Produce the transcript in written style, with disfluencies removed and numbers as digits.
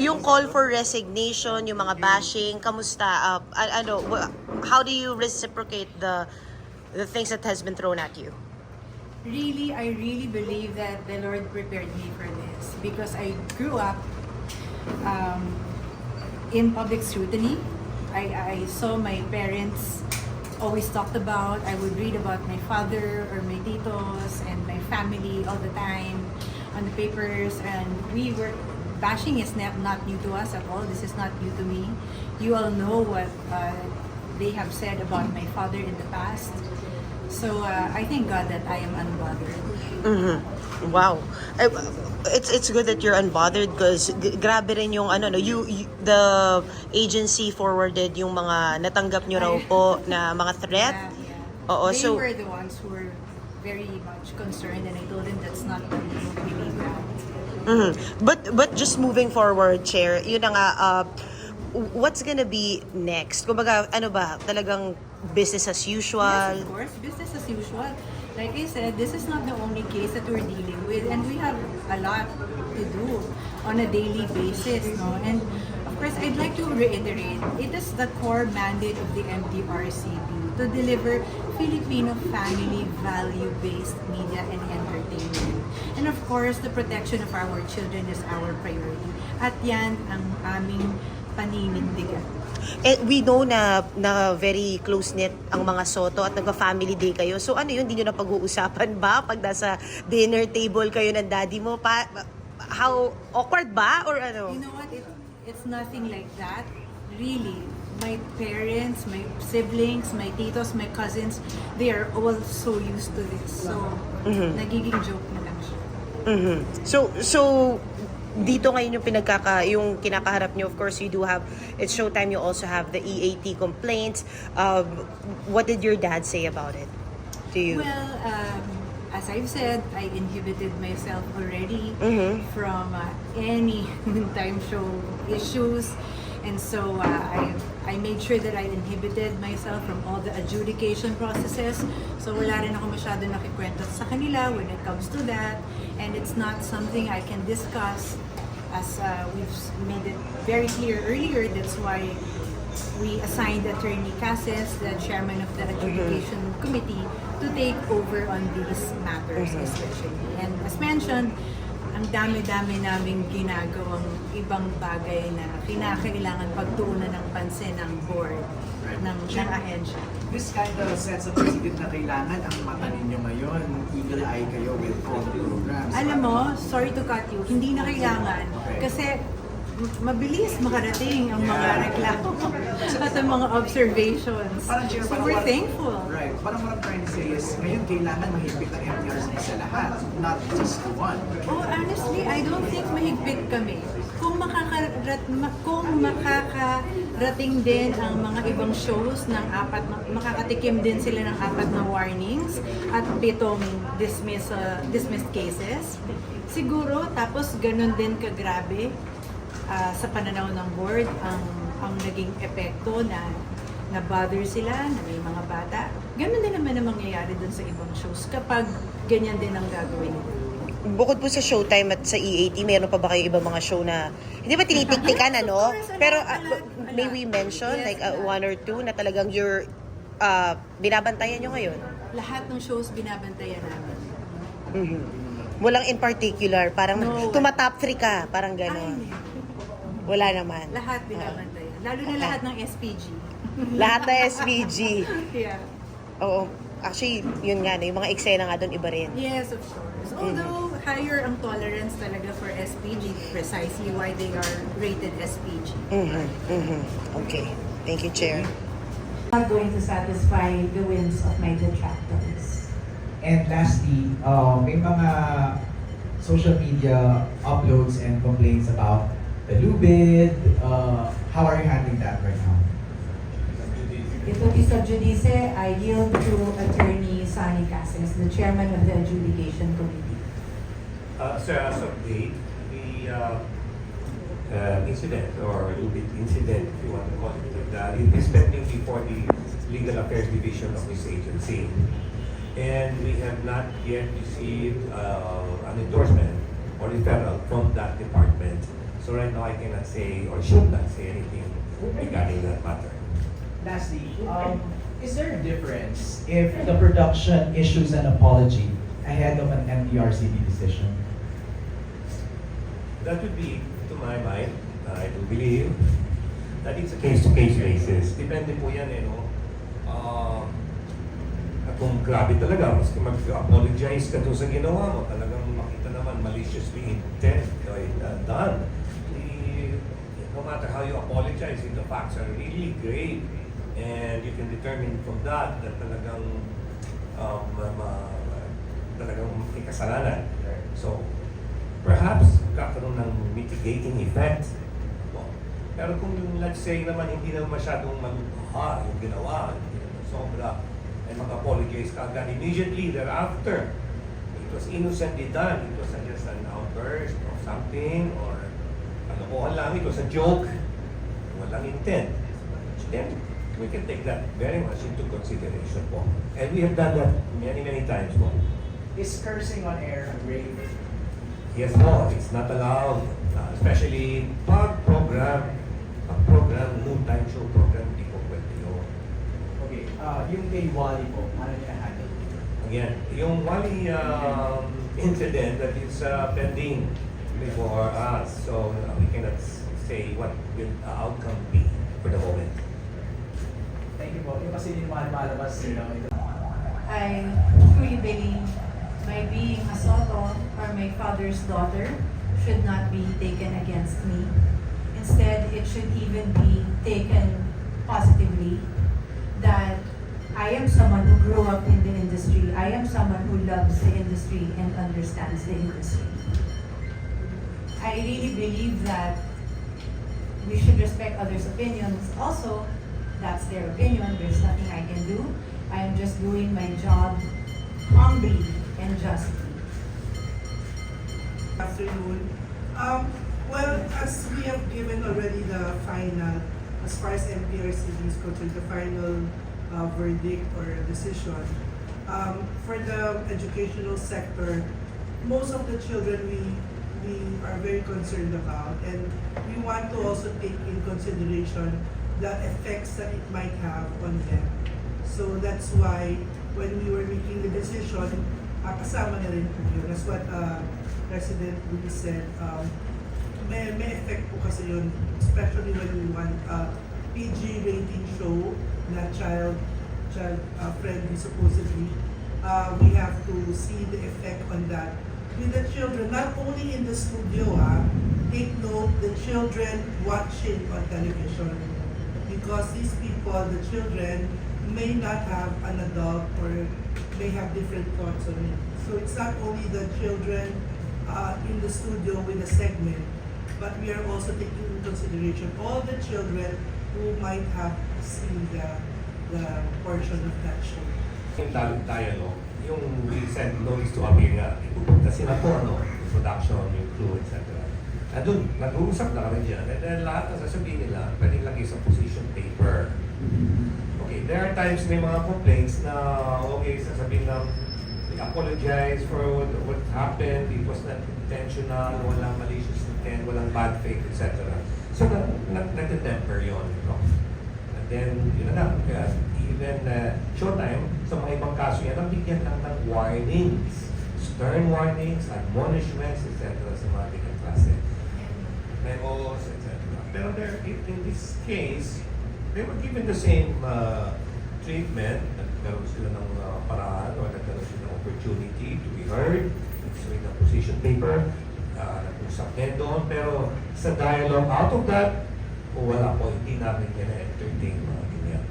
yung call for resignation, yung mga bashing, kamusta? How do you reciprocate the things that has been thrown at you? Really, I really believe that the Lord prepared me for this because I grew up in public scrutiny. I saw my parents always talked about. I would read about my father or my titos and my family all the time on the papers, and bashing is not new to us at all. This is not new to me. You all know what they have said about my father in the past. So I thank God that I am unbothered. Mm-hmm. Wow. It's good that you're unbothered because grabe rin yung the agency forwarded yung mga natanggap nyo raw po na mga threat. Yeah. Oo, They so were the ones who were very much concerned, and I told them that's not the reason to believe that. mhm. But just moving forward, Chair, yun na nga, what's gonna be next? Kumbaga, ano ba, talagang business as usual? Yes, of course, business as usual. Like I said, this is not the only case that we're dealing with, and we have a lot to do on a daily basis, no? And of course, I'd like to reiterate, it is the core mandate of the MTRCB to deliver Filipino family value-based media and entertainment. And of course, the protection of our children is our priority. At yan ang aming paninindigan. We know na very close-knit ang mga Soto at nagpa-family day kayo. So ano yun, hindi nyo na pag-uusapan ba pag nasa dinner table kayo ng daddy mo? How awkward ba? Or ano? You know what? It's nothing like that. Really, my parents, my siblings, my titos, my cousins, they are all so used to this. So, nagiging joke na lang siya. Mhm. So dito ngayon yung kinakaharap nyo, of course you do have, it's showtime, you also have the EAT complaints. What did your dad say about it to you? Well, as I've said, I inhibited myself already from any time show issues. And so I made sure that I inhibited myself from all the adjudication processes. So wala rin ako masyado nakikwento sa kanila when it comes to that. And it's not something I can discuss, as we've made it very clear earlier. That's why we assigned Attorney Cases, the chairman of the adjudication committee, to take over on these matters especially. And as mentioned, ang dami-dami naming ginagawang ibang bagay na kinakailangan pagtuunan ng pansin ng board, ng ahensya. This kind of sense of precedent na kailangan ang mata ninyo ngayon, eagle eye kayo with all the programs. Alam mo, sorry to cut you, hindi na kailangan. Kasi mabilis makarating ang mga reklamo at ang mga observations. So we're thankful. Right. Parang what I'm trying to say is, ngayon kailangan mahigpit ang MTRs sa lahat, not just to one. Oh, honestly, I don't think mahigpit kami. Kung makakarating din ang mga ibang shows ng makakatikim din sila ng 4 na warnings at 7 dismissed cases, siguro, tapos ganun din kagrabe sa pananaw ng board ang naging epekto na bother sila, na may mga bata. Ganun din naman ang mangyayari dun sa ibang shows kapag ganyan din ang gagawin nila. Bukod po sa Showtime at sa EAT, meron pa ba kayo ibang mga show na, hindi ba tinitiktikan, Yes, of ano? course, Pero may lot. we mention, Yes, like a lot. 1 or 2 na talagang you're binabantayan nyo ngayon? Lahat ng shows binabantayan namin. Mhm. Walang in particular, parang No. tumatop 3 ka, parang Ay, gano'n. Wala naman. lahat binabantayan. Lalo na lahat ng SPG. Lahat na SPG. Yeah. Oo. Actually, yun nga, yung mga eksena nga doon, iba rin. Yes, of course. Although higher ang tolerance talaga for SPG, precisely why they are rated SPG. Okay. Thank you, Chair. Not going to satisfy the whims of my detractors. And lastly, may mga social media uploads and complaints about the lubid. How are you handling that right now? Ito sa judice, I yield to Attorney Sunny Cases, the chairman of the adjudication committee. So as of date, the incident or lubid incident, if you want to call it like that, it is pending before the Legal Affairs Division of this agency. And we have not yet received an endorsement or referral from that department. So right now I cannot say or should not say anything regarding that matter. Lastly, is there a difference if the production issues an apology ahead of an MTRCB decision? That would be, to my mind, I do believe, that it's a case-to-case basis. Depende po yan no? At kung grabe talaga, maski mag-apologize ka doon sa ginawa mo, talagang makita naman maliciously done. No matter how you apologize, if the facts are really grave, and you can determine from that talagang talagang may kasalanan. So, perhaps kakaroon ng mitigating effect. Pero kung let's say naman hindi naman masyadong malubha yung ginawa, hindi naman sobra, and mag-apologize ka agad immediately thereafter, it was innocently done, it was just an outburst or something, or kalokohan lang, it was a joke, walang intent, then we can take that very much into consideration po. And we have done that many times po. Is cursing on air a grave? Yes po, it's not allowed, especially pag-program, noontime show program, hindi po pwede yun. Okay, yung kay Wally po, ano niya handle? Again, yung Wally incident that is pending before us, so we cannot say what will the outcome be for the moment. Thank you po. Yung kasi hindi naman malabas, ito. I truly believe my being a Soto or my father's daughter should not be taken against me. Instead, it should even be taken positively that I am someone who grew up in the industry. I am someone who loves the industry and understands the industry. I really believe that we should respect others' opinions. Also, that's their opinion. There's nothing I can do. I am just doing my job humbly and justly. Afternoon. Well, as we have given already the final, as far as MPRCB is concerned, the final verdict or decision, for the educational sector, most of the children we are very concerned about, and we want to also take in consideration the effects that it might have on them. So that's why when we were making the decision, kasama na rin po yun. That's what President Luis said. May effect po kasi yun, especially when we want PG rating show na child friendly supposedly. We have to see the effect on that with the children, not only in the studio. Take note, the children watching on television, because these people, the children, may not have an adult or may have different thoughts on it. So it's not only the children in the studio with the segment, but we are also taking into consideration all the children who might have seen the portion of that show. Yung dialogue, yung we send notice to appear nga, ipupunta sila po, production, yung crew, etc. At doon, nag-uusap na kami dyan. And then lahat na sasabihin nila, pwedeng lagi sa position paper. Okay, there are times may mga complaints na, okay, sasabihin lang, we apologize for what happened, it was not intentional, walang malicious intent, walang bad faith, etc. So, nag-temper yun. And then, yun na, kaya even showtime, sa mga ibang kaso yan, nabigyan lang ng warnings, stern warnings, admonishments, etc. sa mga different klase. Memos, etc. Pero there, in this case, they were given the same treatment. Nagkaroon sila ng paraan o nagkaroon sila ng opportunity to be heard. So in the position paper, nag-usap din doon. Pero sa dialogue, out of that, wala po, hindi namin yan entertain mga ganyan.